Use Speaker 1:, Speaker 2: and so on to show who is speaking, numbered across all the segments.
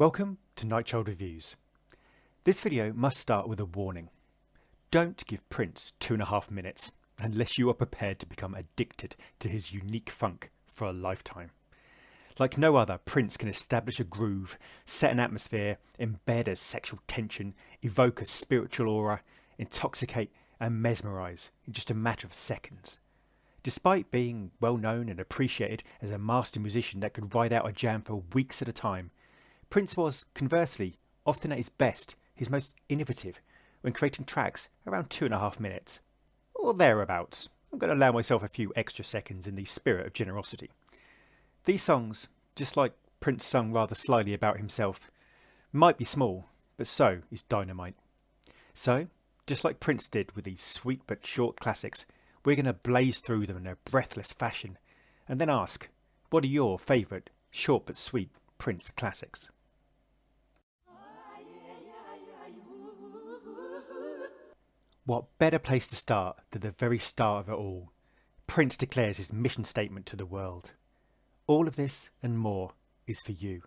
Speaker 1: Welcome to Nightchild Reviews. This video must start with a warning. Don't give Prince 2.5 minutes unless you are prepared to become addicted to his unique funk for a lifetime. Like no other, Prince can establish a groove, set an atmosphere, embed a sexual tension, evoke a spiritual aura, intoxicate and mesmerise in just a matter of seconds. Despite being well known and appreciated as a master musician that could ride out a jam for weeks at a time, Prince was, conversely, often at his best, his most innovative, when creating tracks around 2.5 minutes. Or thereabouts. I'm going to allow myself a few extra seconds in the spirit of generosity. These songs, just like Prince sung rather slyly about himself, might be small, but so is dynamite. So, just like Prince did with these sweet but short classics, we're going to blaze through them in a breathless fashion, and then ask, what are your favourite short but sweet Prince classics? What better place to start than the very start of it all? Prince declares his mission statement to the world. All of this and more is for you.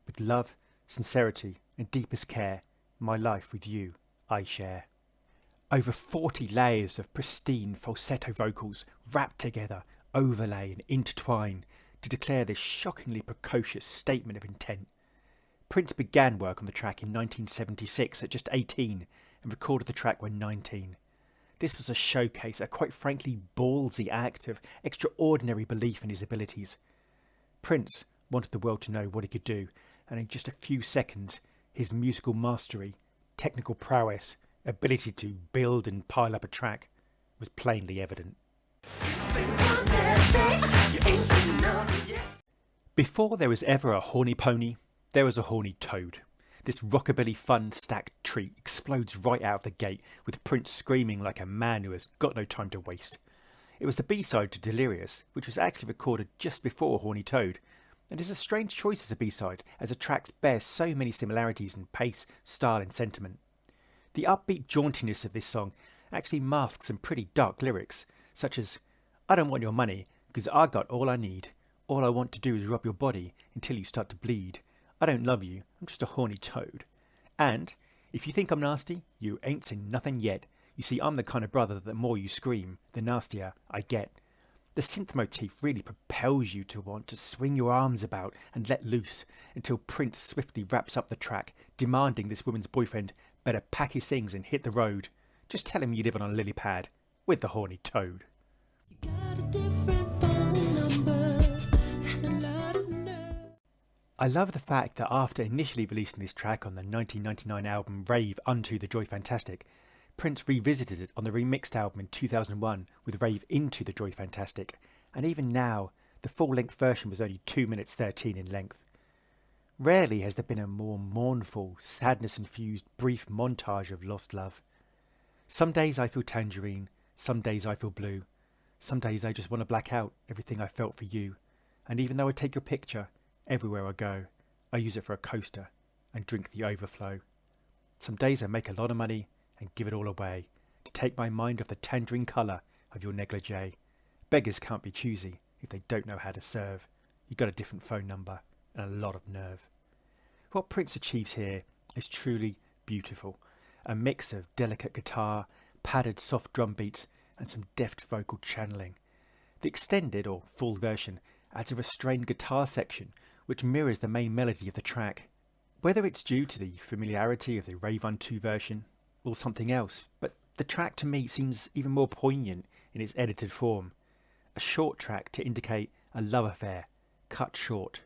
Speaker 1: With love, sincerity and deepest care, my life with you I share. Over 40 layers of pristine falsetto vocals wrapped together, overlay and intertwine to declare this shockingly precocious statement of intent. Prince began work on the track in 1976 at just 18 and recorded the track when 19. This was a showcase, a quite frankly ballsy act of extraordinary belief in his abilities. Prince wanted the world to know what he could do, and in just a few seconds his musical mastery, technical prowess, ability to build and pile up a track was plainly evident. Before there was ever a horny pony, there was a horny toad. This rockabilly fun stacked treat explodes right out of the gate with Prince screaming like a man who has got no time to waste. It was the B-side to Delirious, which was actually recorded just before Horny Toad, and is a strange choice as a B-side as the tracks bear so many similarities in pace, style and sentiment. The upbeat jauntiness of this song actually masks some pretty dark lyrics, such as, I don't want your money, because I got all I need. All I want to do is rub your body until you start to bleed. I don't love you, I'm just a horny toad. And, if you think I'm nasty, you ain't seen nothing yet. You see, I'm the kind of brother that the more you scream, the nastier I get. The synth motif really propels you to want to swing your arms about and let loose until Prince swiftly wraps up the track, demanding this woman's boyfriend better pack his things and hit the road. Just tell him you live on a lily pad with the horny toad. You got a different phone number and a lot of nerve. I love the fact that after initially releasing this track on the 1999 album Rave Unto the Joy Fantastic, Prince revisited it on the remixed album in 2001 with Rave Into the Joy Fantastic, and even now the full-length version was only 2 minutes 13 in length. Rarely has there been a more mournful, sadness-infused brief montage of lost love. Some days I feel tangerine, some days I feel blue, some days I just want to black out everything I felt for you, and even though I take your picture, everywhere I go, I use it for a coaster and drink the overflow. Some days I make a lot of money and give it all away to take my mind off the tangerine colour of your negligee. Beggars can't be choosy if they don't know how to serve. You got a different phone number and a lot of nerve. What Prince achieves here is truly beautiful. A mix of delicate guitar, padded soft drum beats and some deft vocal channeling. The extended or full version adds a restrained guitar section which mirrors the main melody of the track. Whether it's due to the familiarity of the Rave Unto version or something else, but the track to me seems even more poignant in its edited form. A short track to indicate a love affair, cut short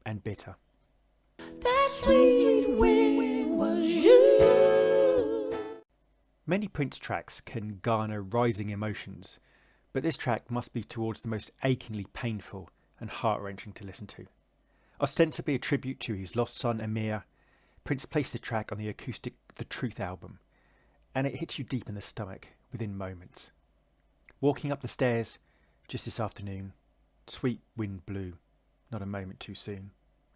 Speaker 1: and bitter. That sweet wind was you. Many Prince tracks can garner rising emotions, but this track must be towards the most achingly painful and heart-wrenching to listen to. Ostensibly a tribute to his lost son Amir, Prince placed the track on the acoustic The Truth album, and it hits you deep in the stomach within moments. Walking up the stairs just this afternoon, sweet wind blew, not a moment too soon.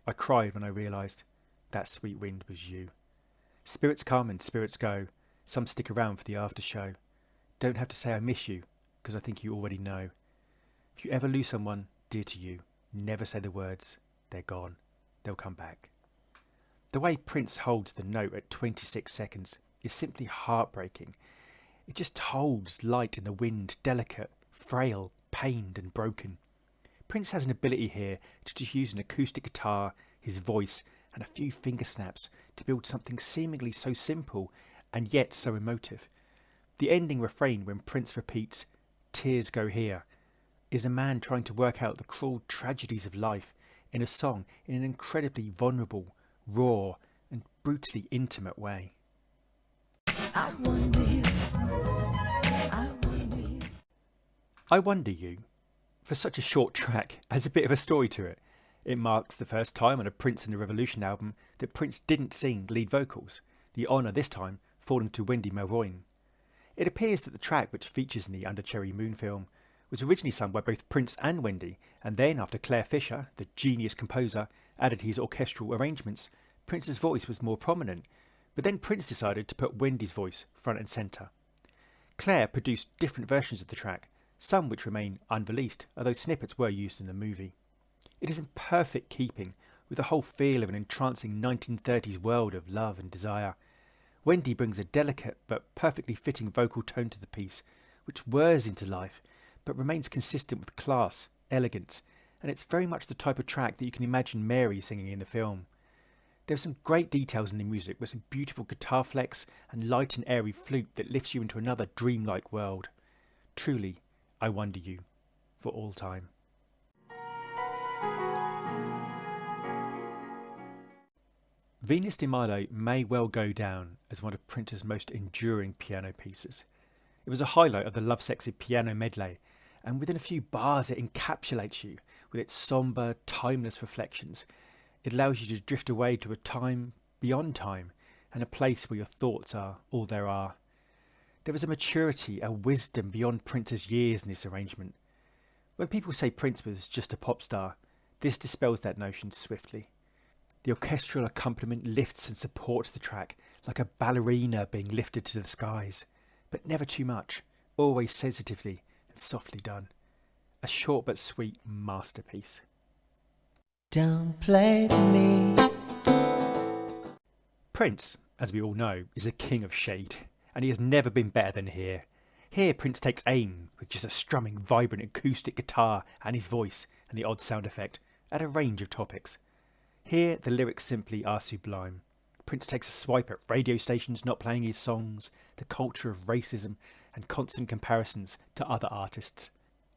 Speaker 1: I cried when I realised that sweet wind was you. Spirits come and spirits go, some stick around for the after show. Don't have to say I miss you, because I think you already know. If you ever lose someone dear to you, never say the words, they're gone, they'll come back. The way Prince holds the note at 26 seconds is simply heartbreaking. It just holds light in the wind, delicate, frail, pained and broken. Prince has an ability here to just use an acoustic guitar, his voice and a few finger snaps to build something seemingly so simple and yet so emotive. The ending refrain when Prince repeats, "Tears go here," is a man trying to work out the cruel tragedies of life in a song in an incredibly vulnerable, raw and brutally intimate way.
Speaker 2: I wonder you. I wonder you.
Speaker 1: I Wonder You, for such a short track, has a bit of a story to it. It marks the first time on a Prince and the Revolution album that Prince didn't sing lead vocals, the honour this time falling to Wendy Melvoin. It appears that the track, which features in the Under Cherry Moon film, was originally sung by both Prince and Wendy, and then after Claire Fisher, the genius composer, added his orchestral arrangements, Prince's voice was more prominent, but then Prince decided to put Wendy's voice front and centre. Claire produced different versions of the track, some which remain unreleased, although snippets were used in the movie. It is in perfect keeping with the whole feel of an entrancing 1930s world of love and desire. Wendy brings a delicate but perfectly fitting vocal tone to the piece, which whirs into life, but remains consistent with class, elegance, and it's very much the type of track that you can imagine Mary singing in the film. There's some great details in the music with some beautiful guitar flecks and light and airy flute that lifts you into another dreamlike world. Truly, I Wonder You, for all time. Venus de Milo may well go down as one of Prince's most enduring piano pieces. It was a highlight of the love-sexy piano medley, and within a few bars it encapsulates you with its sombre, timeless reflections. It allows you to drift away to a time beyond time and a place where your thoughts are all there are. There is a maturity, a wisdom beyond Prince's years in this arrangement. When people say Prince was just a pop star, this dispels that notion swiftly. The orchestral accompaniment lifts and supports the track like a ballerina being lifted to the skies, but never too much, always sensitively and softly done. A short but sweet masterpiece.
Speaker 2: Don't play me.
Speaker 1: Prince, as we all know, is the king of shade, and he has never been better than here. Here Prince takes aim with just a strumming, vibrant acoustic guitar and his voice and the odd sound effect at a range of topics. Here the lyrics simply are sublime. Prince takes a swipe at radio stations not playing his songs, the culture of racism and constant comparisons to other artists.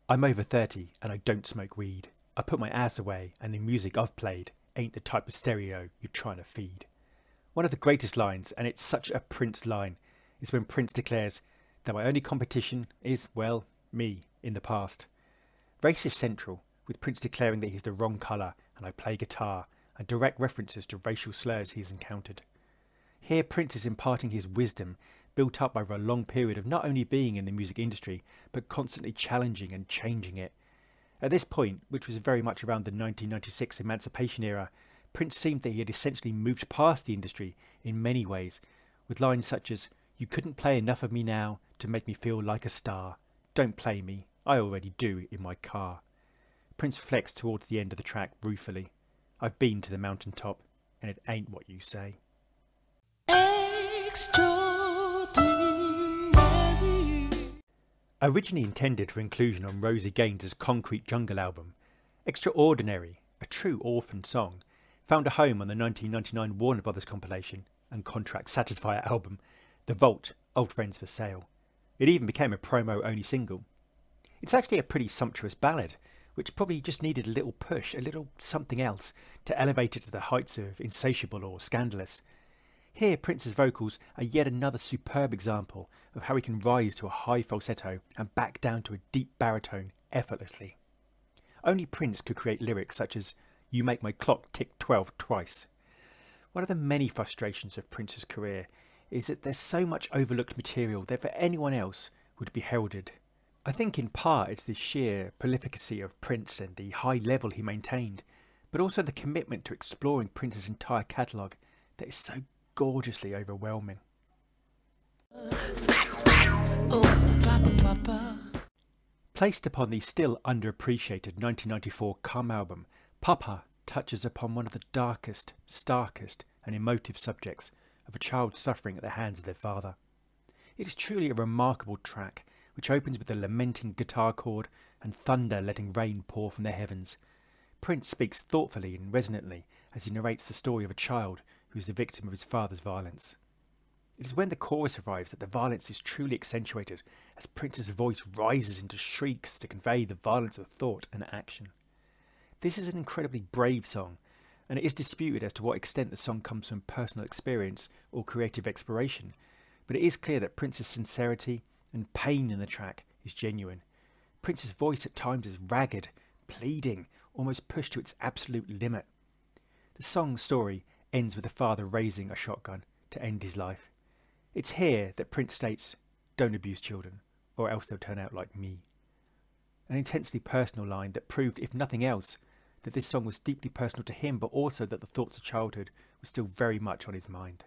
Speaker 1: I'm over 30 and I don't smoke weed. I put my ass away and the music I've played ain't the type of stereo you're trying to feed. One of the greatest lines, and it's such a Prince line, is when Prince declares that my only competition is, well, me in the past. Race is central, with Prince declaring that he's the wrong colour and I play guitar, and direct references to racial slurs he's encountered. Here Prince is imparting his wisdom, built up over a long period of not only being in the music industry, but constantly challenging and changing it. At this point, which was very much around the 1996 emancipation era, Prince seemed that he had essentially moved past the industry in many ways, with lines such as, "You couldn't play enough of me now to make me feel like a star. Don't play me, I already do in my car." Prince reflects towards the end of the track ruefully. "I've been to the mountaintop, and it ain't what you say."
Speaker 2: Extraordinary.
Speaker 1: Originally intended for inclusion on Rosie Gaines' Concrete Jungle album, Extraordinary, a true orphan song, found a home on the 1999 Warner Brothers compilation and Contract Satisfier album, The Vault, Old Friends for Sale. It even became a promo-only single. It's actually a pretty sumptuous ballad, which probably just needed a little push, a little something else, to elevate it to the heights of Insatiable or Scandalous. Here Prince's vocals are yet another superb example of how he can rise to a high falsetto and back down to a deep baritone effortlessly. Only Prince could create lyrics such as, "You make my clock tick 12 twice." One of the many frustrations of Prince's career is that there's so much overlooked material that for anyone else would be heralded. I think in part it's the sheer prolificacy of Prince and the high level he maintained, but also the commitment to exploring Prince's entire catalogue that is so gorgeously overwhelming. Placed upon the still underappreciated 1994 Come album, Papa touches upon one of the darkest, starkest and emotive subjects of a child suffering at the hands of their father. It is truly a remarkable track, which opens with a lamenting guitar chord and thunder letting rain pour from the heavens. Prince speaks thoughtfully and resonantly as he narrates the story of a child who is the victim of his father's violence. It is when the chorus arrives that the violence is truly accentuated, as Prince's voice rises into shrieks to convey the violence of thought and action. This is an incredibly brave song, and it is disputed as to what extent the song comes from personal experience or creative exploration, but it is clear that Prince's sincerity and pain in the track is genuine. Prince's voice at times is ragged, pleading, almost pushed to its absolute limit. The song's story ends with the father raising a shotgun to end his life. It's here that Prince states, "Don't abuse children, or else they'll turn out like me." An intensely personal line that proved, if nothing else, that this song was deeply personal to him, but also that the thoughts of childhood were still very much on his mind.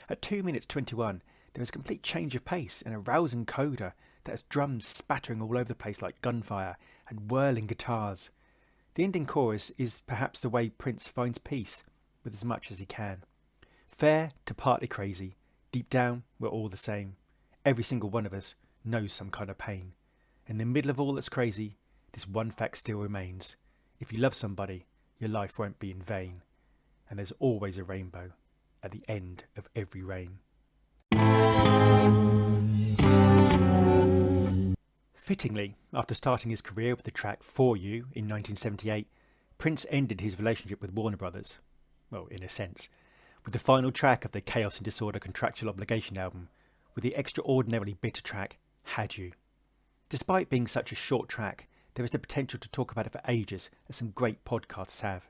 Speaker 1: At 2 minutes 21, there is a complete change of pace and a rousing coda that has drums spattering all over the place like gunfire and whirling guitars. The ending chorus is perhaps the way Prince finds peace with as much as he can. Fair to partly crazy, deep down we're all the same. Every single one of us knows some kind of pain. In the middle of all that's crazy, this one fact still remains. If you love somebody, your life won't be in vain. And there's always a rainbow at the end of every rain. Fittingly, after starting his career with the track For You in 1978, Prince ended his relationship with Warner Brothers. Well, in a sense, with the final track of the Chaos and Disorder Contractual Obligation album, with the extraordinarily bitter track, Had You. Despite being such a short track, there is the potential to talk about it for ages, as some great podcasts have.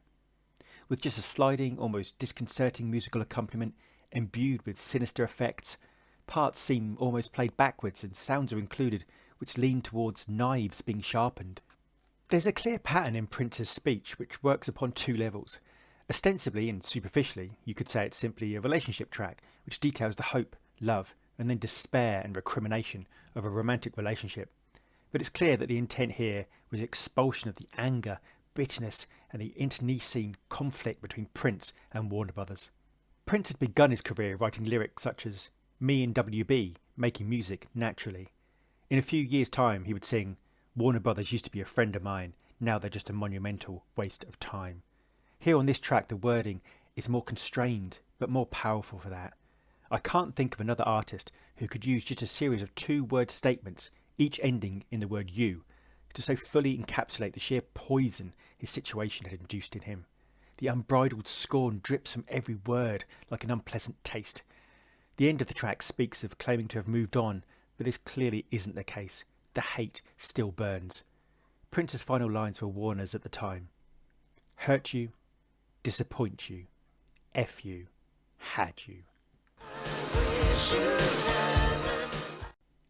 Speaker 1: With just a sliding, almost disconcerting musical accompaniment, imbued with sinister effects, parts seem almost played backwards and sounds are included which lean towards knives being sharpened. There's a clear pattern in Prince's speech which works upon two levels. Ostensibly and superficially, you could say it's simply a relationship track which details the hope, love, and then despair and recrimination of a romantic relationship. But it's clear that the intent here was expulsion of the anger, bitterness, and the internecine conflict between Prince and Warner Brothers. Prince had begun his career writing lyrics such as "Me and WB, making music naturally." In a few years' time, he would sing, "Warner Brothers used to be a friend of mine, now they're just a monumental waste of time." Here on this track, the wording is more constrained, but more powerful for that. I can't think of another artist who could use just a series of two-word statements, each ending in the word you, to so fully encapsulate the sheer poison his situation had induced in him. The unbridled scorn drips from every word like an unpleasant taste. The end of the track speaks of claiming to have moved on, but this clearly isn't the case. The hate still burns. Prince's final lines were Warner's at the time: "Hurt you, disappoint you, F you, had you."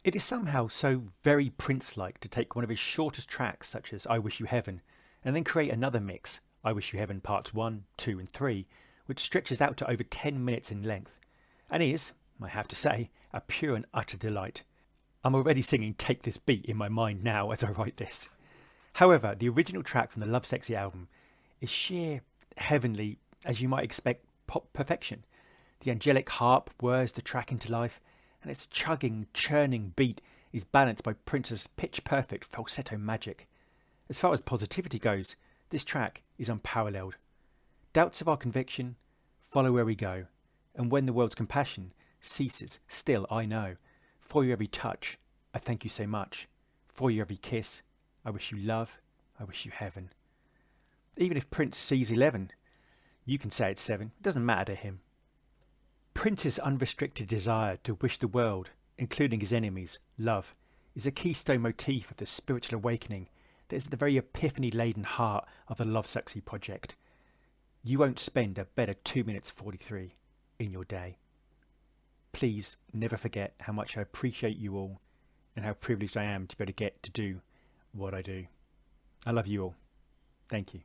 Speaker 1: It is somehow so very Prince-like to take one of his shortest tracks, such as I Wish You Heaven, and then create another mix, I Wish You Heaven Parts 1, 2 and 3, which stretches out to over 10 minutes in length, and is, I have to say, a pure and utter delight. I'm already singing Take This Beat in my mind now as I write this. However, the original track from the Love Sexy album is sheer heavenly, as you might expect, pop perfection. The angelic harp whirs the track into life, and its chugging, churning beat is balanced by Prince's pitch-perfect falsetto magic. As far as positivity goes, this track is unparalleled. Doubts of our conviction follow where we go, and when the world's compassion ceases, still I know. For your every touch, I thank you so much. For your every kiss, I wish you love, I wish you heaven. Even if Prince sees 11, you can say it's 7. It doesn't matter to him. Prince's unrestricted desire to wish the world, including his enemies, love, is a keystone motif of the spiritual awakening that is at the very epiphany-laden heart of the Love Sexy project. You won't spend a better 2 minutes 43 in your day. Please never forget how much I appreciate you all and how privileged I am to be able to get to do what I do. I love you all. Thank you.